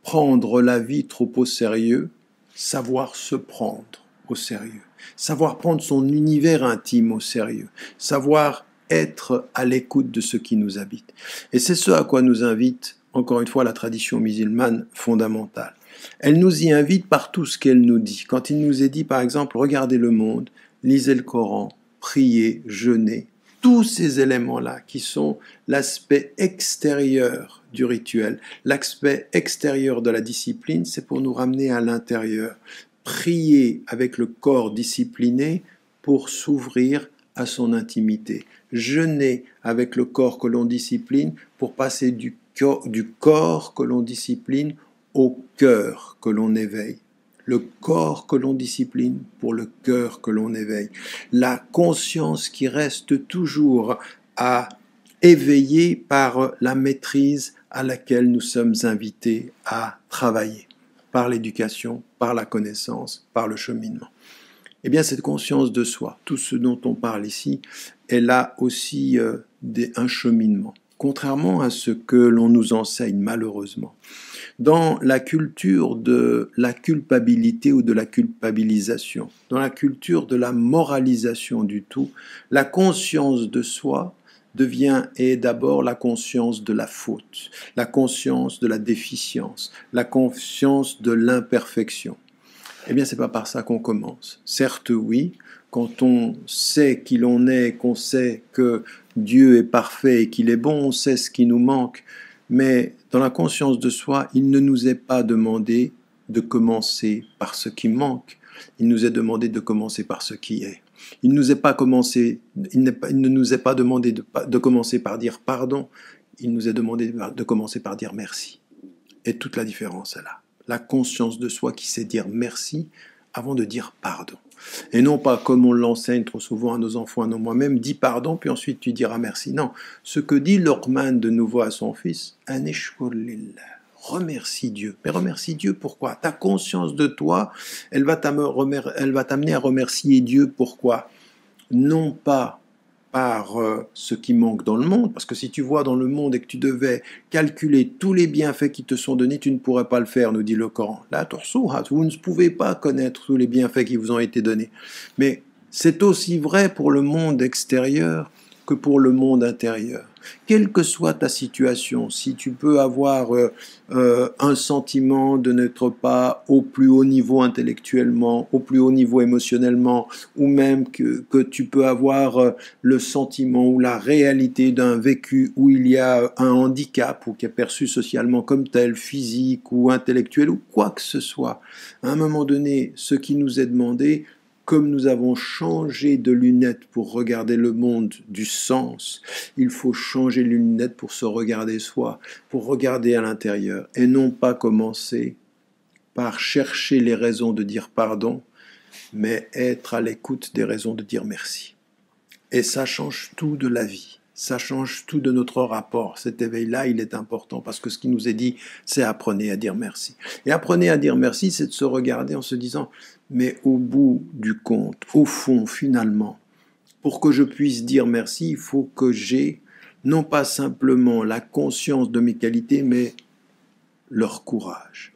prendre la vie trop au sérieux, savoir se prendre au sérieux, savoir prendre son univers intime au sérieux, savoir être à l'écoute de ce qui nous habite. Et c'est ce à quoi nous invite, encore une fois, la tradition musulmane fondamentale. Elle nous y invite par tout ce qu'elle nous dit. Quand il nous est dit, par exemple, regardez le monde, lisez le Coran, priez, jeûnez, tous ces éléments-là qui sont l'aspect extérieur du rituel, l'aspect extérieur de la discipline, c'est pour nous ramener à l'intérieur. Prier avec le corps discipliné pour s'ouvrir à son intimité. Jeûner avec le corps que l'on discipline pour passer du corps que l'on discipline au cœur que l'on éveille. Le corps que l'on discipline pour le cœur que l'on éveille. La conscience qui reste toujours à éveiller par la maîtrise à laquelle nous sommes invités à travailler, par l'éducation, par la connaissance, par le cheminement. Eh bien, cette conscience de soi, tout ce dont on parle ici, elle a aussi un cheminement. Contrairement à ce que l'on nous enseigne malheureusement, dans la culture de la culpabilité ou de la culpabilisation, dans la culture de la moralisation du tout, la conscience de soi devient et est d'abord la conscience de la faute, la conscience de la déficience, la conscience de l'imperfection. Eh bien, c'est pas par ça qu'on commence. Certes, oui, quand on sait qui l'on est, qu'on sait que Dieu est parfait et qu'il est bon, on sait ce qui nous manque. Mais dans la conscience de soi, il ne nous est pas demandé de commencer par ce qui manque. Il nous est demandé de commencer par ce qui est. Il ne nous est pas demandé de commencer par dire pardon. Il nous est demandé de commencer par dire merci. Et toute la différence est là. La conscience de soi qui sait dire merci avant de dire pardon. Et non pas comme on l'enseigne trop souvent à nos enfants, à nous moi-même, dis pardon, puis ensuite tu diras merci. Non, ce que dit Luqman de nouveau à son fils, Anishkur lillah, remercie Dieu. Mais remercie Dieu pourquoi? Ta conscience de toi, elle va t'amener à remercier Dieu pourquoi? Non pas par ce qui manque dans le monde, parce que si tu vois dans le monde et que tu devais calculer tous les bienfaits qui te sont donnés, tu ne pourrais pas le faire, nous dit le Coran. Là, vous ne pouvez pas connaître tous les bienfaits qui vous ont été donnés. Mais c'est aussi vrai pour le monde extérieur que pour le monde intérieur. Quelle que soit ta situation, si tu peux avoir un sentiment de n'être pas au plus haut niveau intellectuellement, au plus haut niveau émotionnellement, ou même que tu peux avoir le sentiment ou la réalité d'un vécu où il y a un handicap ou qui est perçu socialement comme tel, physique ou intellectuel ou quoi que ce soit, à un moment donné, ce qui nous est demandé, comme nous avons changé de lunettes pour regarder le monde du sens, il faut changer de lunettes pour se regarder soi, pour regarder à l'intérieur, et non pas commencer par chercher les raisons de dire pardon, mais être à l'écoute des raisons de dire merci. Et ça change tout de la vie. Ça change tout de notre rapport. Cet éveil-là, il est important parce que ce qui nous est dit, c'est apprenez à dire merci. Et apprenez à dire merci, c'est de se regarder en se disant, mais au bout du compte, au fond, finalement, pour que je puisse dire merci, il faut que j'ai non pas simplement la conscience de mes qualités, mais leur courage.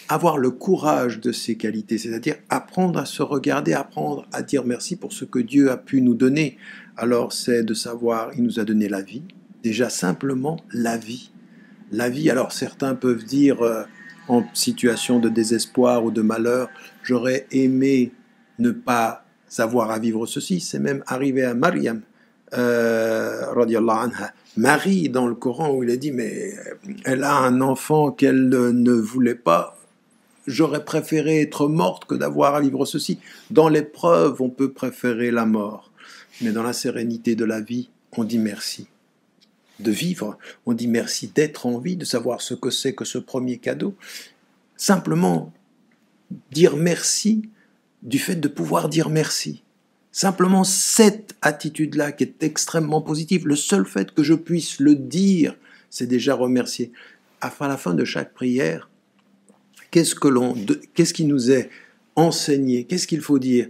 Avoir le courage de ces qualités, c'est-à-dire apprendre à se regarder, apprendre à dire merci pour ce que Dieu a pu nous donner. Alors c'est de savoir, il nous a donné la vie, déjà simplement la vie. La vie, alors certains peuvent dire en situation de désespoir ou de malheur, j'aurais aimé ne pas avoir à vivre ceci. C'est même arrivé à Maryam, radiallahu anha. Marie, dans le Coran, où il est dit, mais elle a un enfant qu'elle ne voulait pas, j'aurais préféré être morte que d'avoir à vivre ceci. Dans l'épreuve, on peut préférer la mort. Mais dans la sérénité de la vie, on dit merci. De vivre, on dit merci d'être en vie, de savoir ce que c'est que ce premier cadeau. Simplement dire merci du fait de pouvoir dire merci. Simplement cette attitude-là qui est extrêmement positive, le seul fait que je puisse le dire, c'est déjà remercier. À la fin de chaque prière, qu'est-ce qui nous est enseigné? Qu'est-ce qu'il faut dire?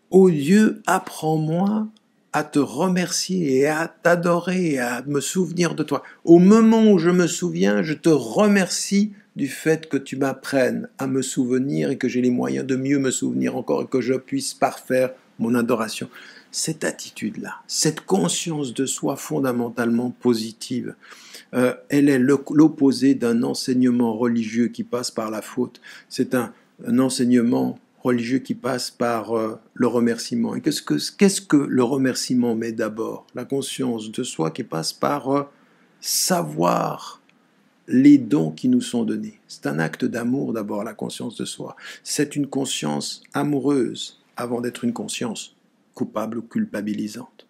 Ô Dieu, apprends-moi à te remercier et à t'adorer et à me souvenir de toi. Au moment où je me souviens, je te remercie du fait que tu m'apprennes à me souvenir et que j'ai les moyens de mieux me souvenir encore et que je puisse parfaire mon adoration. Cette attitude-là, cette conscience de soi fondamentalement positive, elle est l'opposé d'un enseignement religieux qui passe par la faute. C'est un enseignement religieux qui passe par le remerciement. Et qu'est-ce que le remerciement met d'abord? La conscience de soi qui passe par savoir les dons qui nous sont donnés. C'est un acte d'amour d'abord, la conscience de soi. C'est une conscience amoureuse avant d'être une conscience coupable ou culpabilisante.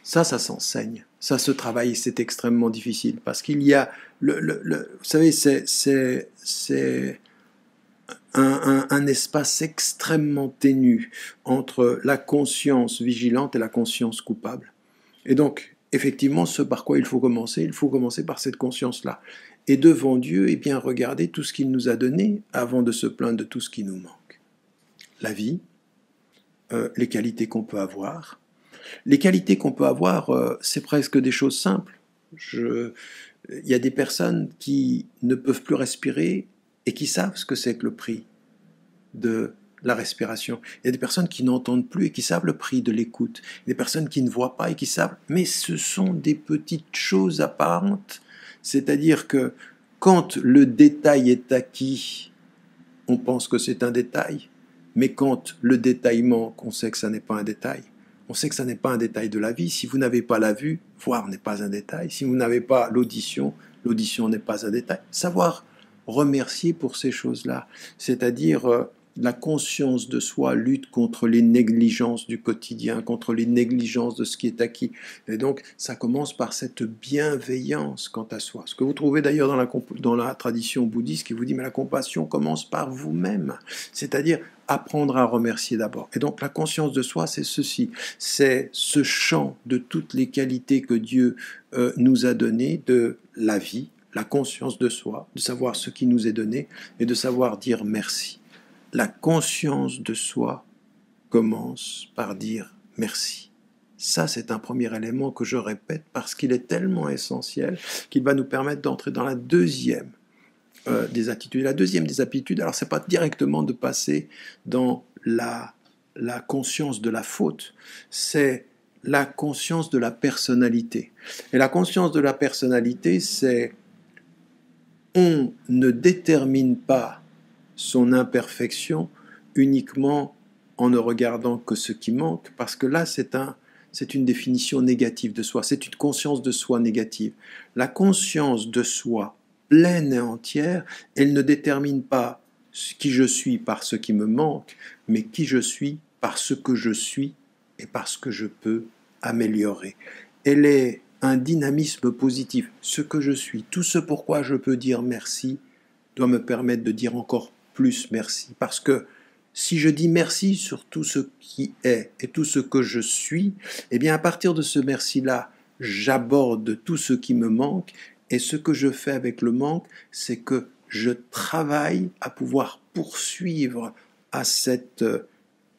Ça s'enseigne. Ça se travaille, c'est extrêmement difficile parce qu'il y a, vous savez, c'est un espace extrêmement ténu entre la conscience vigilante et la conscience coupable. Et donc, effectivement, ce par quoi il faut commencer par cette conscience-là. Et devant Dieu, eh bien, regarder tout ce qu'il nous a donné avant de se plaindre de tout ce qui nous manque. La vie, les qualités qu'on peut avoir. Les qualités qu'on peut avoir, c'est presque des choses simples. Il y a des personnes qui ne peuvent plus respirer et qui savent ce que c'est que le prix de la respiration. Il y a des personnes qui n'entendent plus et qui savent le prix de l'écoute. Il y a des personnes qui ne voient pas et qui savent, mais ce sont des petites choses apparentes. C'est-à-dire que quand le détail est acquis, on pense que c'est un détail, mais quand le détail manque, on sait que ça n'est pas un détail. On sait que ça n'est pas un détail de la vie. Si vous n'avez pas la vue, voir n'est pas un détail. Si vous n'avez pas l'audition, l'audition n'est pas un détail. Savoir remercier pour ces choses-là, c'est-à-dire la conscience de soi lutte contre les négligences du quotidien, contre les négligences de ce qui est acquis. Et donc, ça commence par cette bienveillance quant à soi. Ce que vous trouvez d'ailleurs dans la tradition bouddhiste qui vous dit, mais la compassion commence par vous-même. C'est-à-dire apprendre à remercier d'abord. Et donc, la conscience de soi, c'est ceci. C'est ce champ de toutes les qualités que Dieu nous a données de la vie, la conscience de soi, de savoir ce qui nous est donné et de savoir dire merci. La conscience de soi commence par dire merci. Ça, c'est un premier élément que je répète parce qu'il est tellement essentiel qu'il va nous permettre d'entrer dans la deuxième des attitudes. La deuxième des attitudes, alors c'est pas directement de passer dans la conscience de la faute, c'est la conscience de la personnalité. Et la conscience de la personnalité, c'est on ne détermine pas son imperfection uniquement en ne regardant que ce qui manque, parce que là, c'est une définition négative de soi, c'est une conscience de soi négative. La conscience de soi pleine et entière, elle ne détermine pas qui je suis par ce qui me manque, mais qui je suis par ce que je suis et par ce que je peux améliorer. Elle est un dynamisme positif. Ce que je suis, tout ce pourquoi je peux dire merci, doit me permettre de dire encore plus merci. Parce que si je dis merci sur tout ce qui est et tout ce que je suis, eh bien à partir de ce merci-là, j'aborde tout ce qui me manque. Et ce que je fais avec le manque, c'est que je travaille à pouvoir poursuivre à cette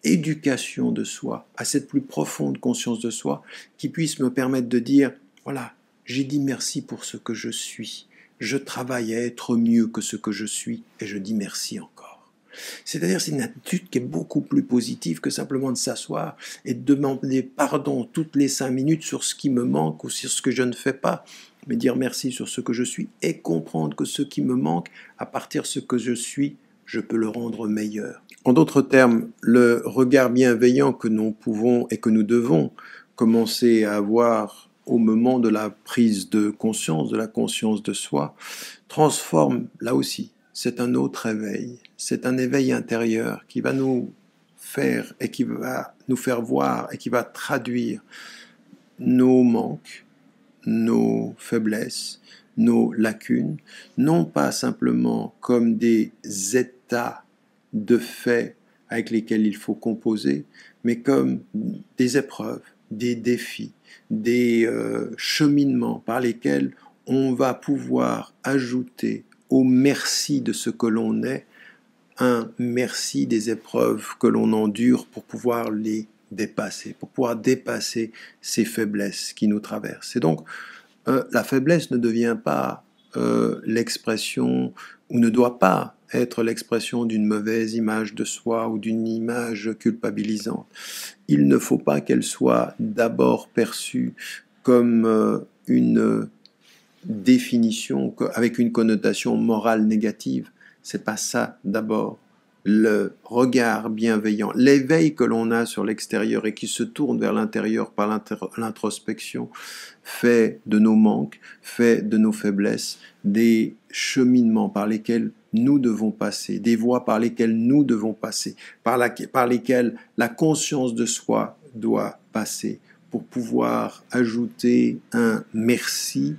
éducation de soi, à cette plus profonde conscience de soi, qui puisse me permettre de dire, voilà, j'ai dit merci pour ce que je suis. Je travaille à être mieux que ce que je suis et je dis merci encore. C'est-à-dire c'est une attitude qui est beaucoup plus positive que simplement de s'asseoir et de demander pardon toutes les 5 minutes sur ce qui me manque ou sur ce que je ne fais pas, mais dire merci sur ce que je suis et comprendre que ce qui me manque, à partir de ce que je suis, je peux le rendre meilleur. En d'autres termes, le regard bienveillant que nous pouvons et que nous devons commencer à avoir au moment de la prise de conscience, de la conscience de soi, transforme, là aussi, c'est un autre éveil, c'est un éveil intérieur qui va nous faire et qui va nous faire voir et qui va traduire nos manques, nos faiblesses, nos lacunes, non pas simplement comme des états de fait avec lesquels il faut composer, mais comme des épreuves, des défis, des cheminements par lesquels on va pouvoir ajouter au merci de ce que l'on est, un merci des épreuves que l'on endure pour pouvoir les dépasser, pour pouvoir dépasser ces faiblesses qui nous traversent. Et donc, la faiblesse ne devient pas l'expression, ou ne doit pas être l'expression d'une mauvaise image de soi ou d'une image culpabilisante. Il ne faut pas qu'elle soit d'abord perçue comme une définition avec une connotation morale négative. C'est pas ça d'abord. Le regard bienveillant, l'éveil que l'on a sur l'extérieur et qui se tourne vers l'intérieur par l'introspection, fait de nos manques, fait de nos faiblesses, des cheminements par lesquels nous devons passer, des voies par lesquelles nous devons passer, par lesquelles la conscience de soi doit passer, pour pouvoir ajouter un merci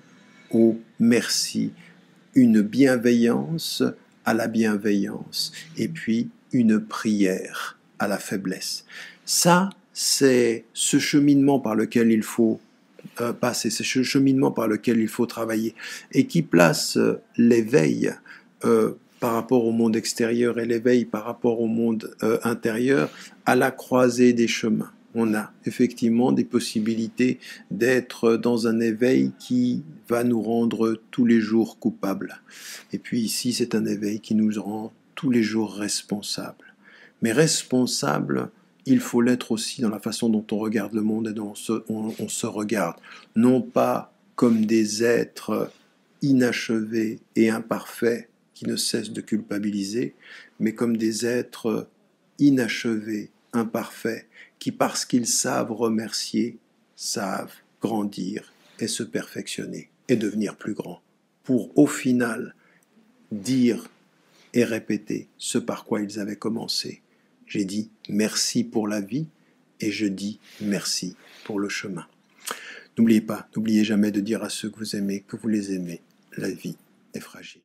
au merci, une bienveillance à la bienveillance, et puis une prière à la faiblesse. Ça, c'est ce cheminement par lequel il faut passer, c'est ce cheminement par lequel il faut travailler, et qui place l'éveil par rapport au monde extérieur et l'éveil par rapport au monde intérieur à la croisée des chemins. On a effectivement des possibilités d'être dans un éveil qui va nous rendre tous les jours coupables. Et puis ici, c'est un éveil qui nous rend tous les jours responsables. Mais responsables, il faut l'être aussi dans la façon dont on regarde le monde et dont on se regarde. Non pas comme des êtres inachevés et imparfaits qui ne cessent de culpabiliser, mais comme des êtres inachevés, imparfaits, qui, parce qu'ils savent remercier, savent grandir et se perfectionner et devenir plus grands, pour au final dire et répéter ce par quoi ils avaient commencé. J'ai dit merci pour la vie et je dis merci pour le chemin. N'oubliez jamais de dire à ceux que vous aimez que vous les aimez. La vie est fragile.